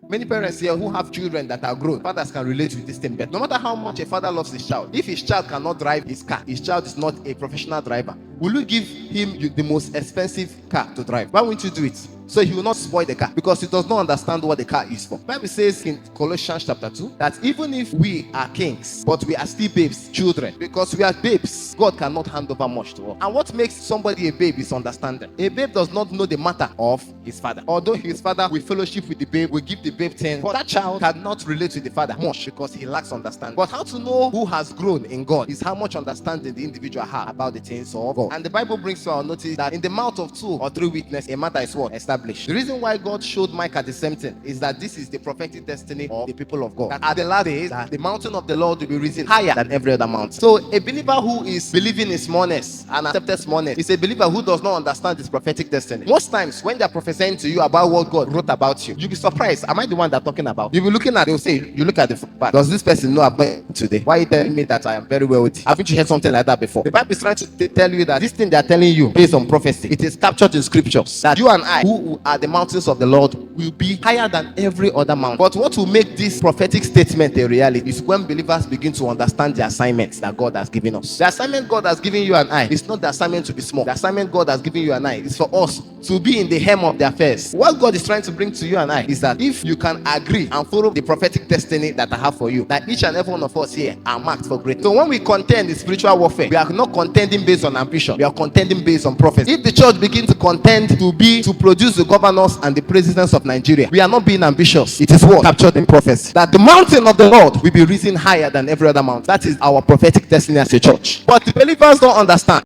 Many parents here who have children that are grown, fathers can relate with this thing better. No matter how much a father loves his child, if his child cannot drive his car, his child is not a professional driver, will you give him the most expensive car to drive? Why won't you do it? So he will not spoil the car because he does not understand what the car is for. The Bible says in Colossians chapter 2 that even if we are kings, but we are still babes, children, because we are babes, God cannot hand over much to us. And what makes somebody a babe is understanding. A babe does not know the matter of his father. Although his father will fellowship with the babe, will give the babe things, but that child cannot relate to the father much because he lacks understanding. But how to know who has grown in God is how much understanding the individual has about the things of God. And the Bible brings to our notice that in the mouth of 2 or 3 witnesses, a matter is what? Established. The reason why God showed Micah the same thing is that this is the prophetic destiny of the people of God. That at the last days, that the mountain of the Lord will be risen higher than every other mountain. So a believer who is believing in smallness and accepted smallness is a believer who does not understand this prophetic destiny. Most times when they are prophesying to you about what God wrote about you, you'll be surprised. Am I the one they're talking about? You'll be looking at, they'll say, you look at the back. Does this person know about today? Why are you telling me that I am very wealthy? Haven't you heard something like that before? The Bible is trying to tell you that this thing they are telling you based on prophecy, it is captured in scriptures. That you and I, who are the mountains of the Lord, will be higher than every other mountain. But what will make this prophetic statement a reality is when believers begin to understand the assignments that God has given us. The assignment God has given you and I is not the assignment to be small. The assignment God has given you and I is for us to be in the hem of the affairs. What God is trying to bring to you and I is that if you can agree and follow the prophetic destiny that I have for you, that each and every one of us here are marked for greatness. So when we contend in spiritual warfare, we are not contending based on ambition. We are contending based on prophecy. If the church begins to contend to produce the governors and the presidents of Nigeria, we are not being ambitious. It is what? Captured in prophecy. That the mountain of the Lord will be risen higher than every other mountain. That is our prophetic destiny as a church. But the believers don't understand.